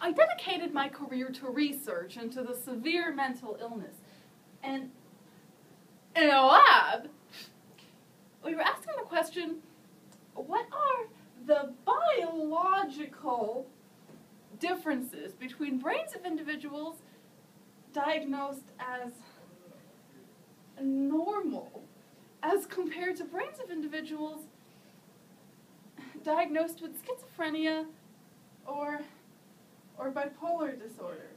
I dedicated my career to research into the severe mental illness. And in a lab, we were asking the question, what are the biological differences between brains of individuals diagnosed as normal as compared to brains of individuals diagnosed with schizophrenia or bipolar disorder.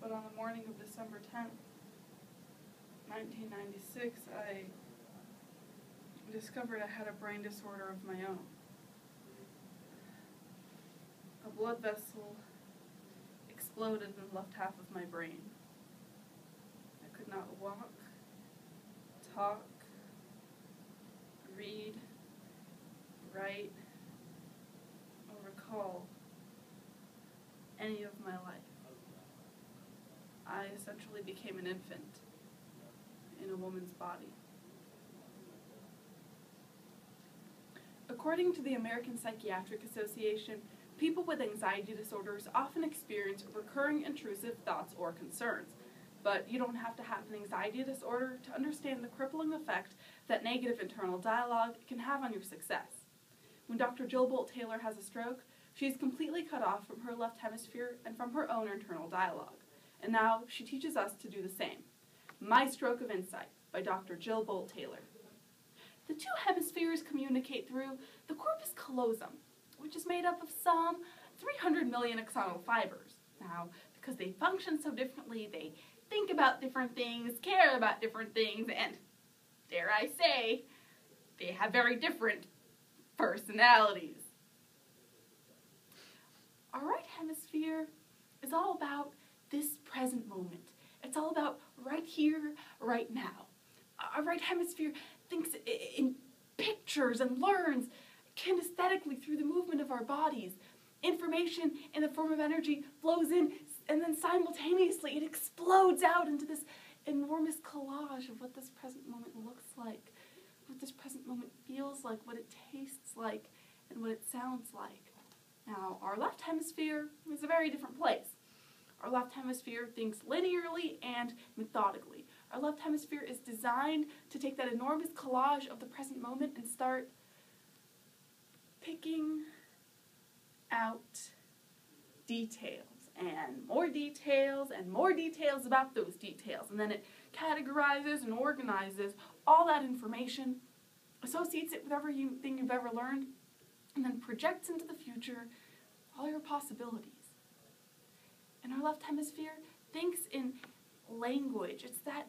But on the morning of December 10th, 1996, I discovered I had a brain disorder of my own. A blood vessel exploded in the left half of my brain. I could not walk, talk, read, write, or recall any of my life. I essentially became an infant in a woman's body. According to the American Psychiatric Association, people with anxiety disorders often experience recurring intrusive thoughts or concerns. But you don't have to have an anxiety disorder to understand the crippling effect that negative internal dialogue can have on your success. When Dr. Jill Bolt Taylor has a stroke, she is completely cut off from her left hemisphere and from her own internal dialogue. And now she teaches us to do the same. My Stroke of Insight by Dr. Jill Bolt Taylor. The two hemispheres communicate through the corpus callosum, which is made up of some 300 million axonal fibers. Now, because they function so differently, they think about different things, care about different things, and, dare I say, they have very different personalities. Our right hemisphere is all about this present moment. It's all about right here, right now. Our right hemisphere thinks in pictures and learns kinesthetically through the movement of our bodies. Information in the form of energy flows in, and then simultaneously it explodes out into this enormous collage of what this present moment looks like, what this present moment feels like, what it tastes like, and what it sounds like. Now, our left hemisphere is a very different place. Our left hemisphere thinks linearly and methodically. Our left hemisphere is designed to take that enormous collage of the present moment and start picking out details and more details and more details about those details. And then it categorizes and organizes all that information, associates it with everything you've ever learned, and then projects into the future all your possibilities. And our left hemisphere thinks in language. It's that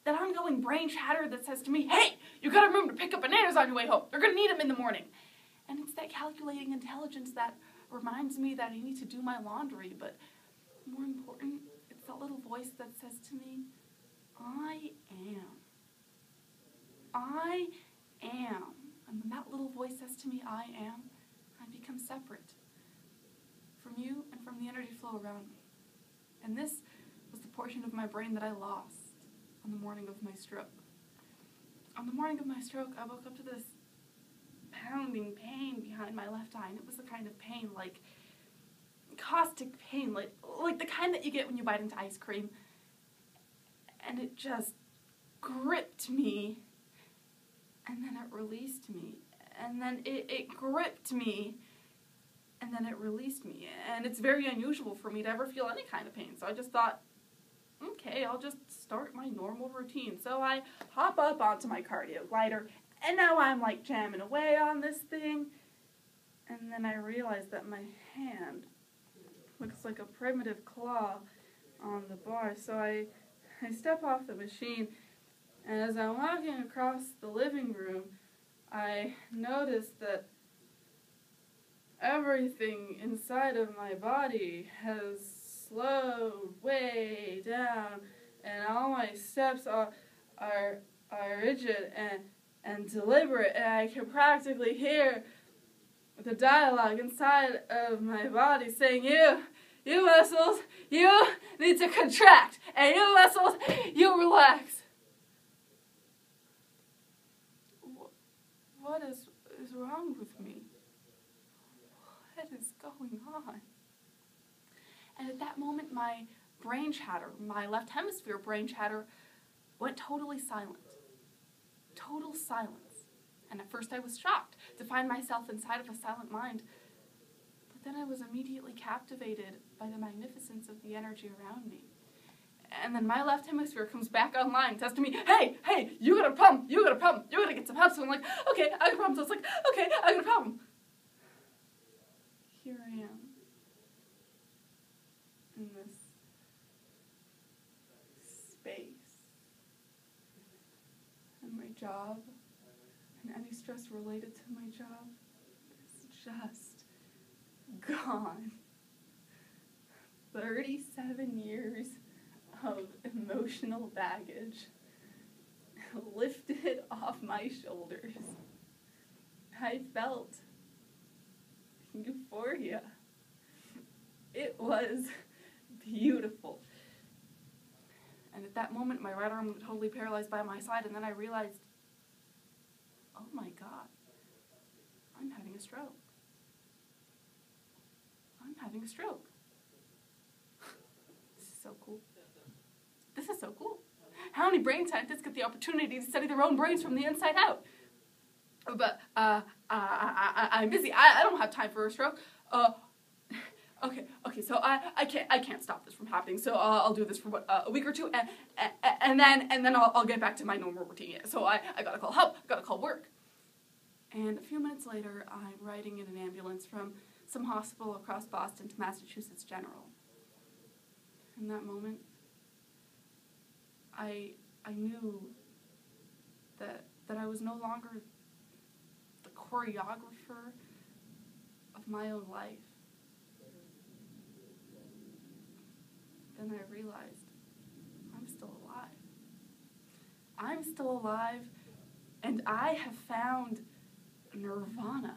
ongoing brain chatter that says to me, hey, you gotta remember to pick up bananas on your way home. You're gonna need them in the morning. And it's that calculating intelligence that reminds me that I need to do my laundry. But more important, it's that little voice that says to me, I am. I am. And when that little voice says to me, I am, I become separate from you and from the energy flow around me. And this was the portion of my brain that I lost on the morning of my stroke. On the morning of my stroke, I woke up to this pounding pain behind my left eye, and it was the kind of pain, like caustic pain, like the kind that you get when you bite into ice cream. And it just gripped me, and then it released me, and then it gripped me, and then it released me. And it's very unusual for me to ever feel any kind of pain, so I just thought, okay, I'll just start my normal routine. So I hop up onto my cardio glider, and now I'm like jamming away on this thing, and then I realize that my hand looks like a primitive claw on the bar. So I step off the machine, and as I'm walking across the living room, I notice that everything inside of my body has slowed way down, and all my steps are rigid and deliberate, and I can practically hear the dialogue inside of my body saying, you muscles, you need to contract, and you muscles, you relax. What is wrong with me? going on? And at that moment, my brain chatter, my left hemisphere brain chatter, went totally silent. Total silence. And at first I was shocked to find myself inside of a silent mind, but then I was immediately captivated by the magnificence of the energy around me. And then my left hemisphere comes back online, testing me, hey, you got a problem, you gotta get some help. So I'm like, okay, I got a problem. So it's like, okay, I got a problem. Here I am, in this space, and my job, and any stress related to my job is just gone. 37 years of emotional baggage lifted off my shoulders. I felt euphoria. It was beautiful. And at that moment, my right arm was totally paralyzed by my side, and then I realized, oh my God, I'm having a stroke. I'm having a stroke. This is so cool. This is so cool. How many brain scientists get the opportunity to study their own brains from the inside out? But I'm busy. I don't have time for a stroke. Okay. So I can't stop this from happening. So I'll do this for a week or two, and then I'll get back to my normal routine. So I gotta call help. Gotta call work. And a few minutes later, I'm riding in an ambulance from some hospital across Boston to Massachusetts General. In that moment, I knew that I was no longer the choreographer of my own life. Then I realized I'm still alive. I'm still alive, and I have found nirvana.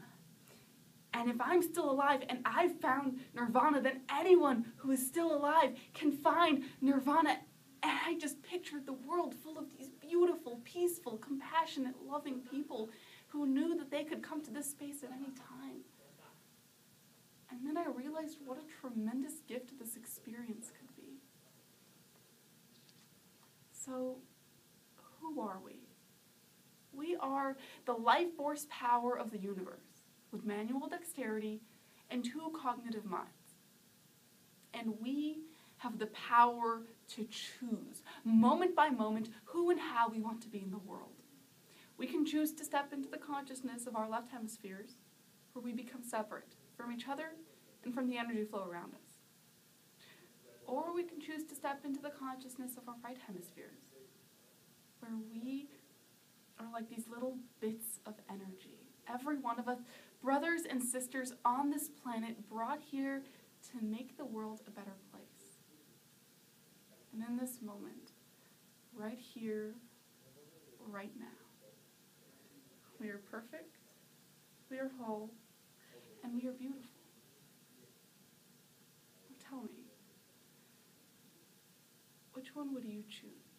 And if I'm still alive and I've found nirvana, then anyone who is still alive can find nirvana. And I just pictured the world full of these beautiful, peaceful, compassionate, loving people who knew that they could come to this space at any time. And then I realized what a tremendous gift this experience could be. So, who are we? We are the life force power of the universe, with manual dexterity and 2 cognitive minds. And we have the power to choose, moment by moment, who and how we want to be in the world. We can choose to step into the consciousness of our left hemispheres, where we become separate from each other and from the energy flow around us. Or we can choose to step into the consciousness of our right hemispheres, where we are like these little bits of energy. Every one of us, brothers and sisters on this planet, brought here to make the world a better place. And in this moment, right here, right now, we are perfect, we are whole, and we are beautiful. Now tell me, which one would you choose?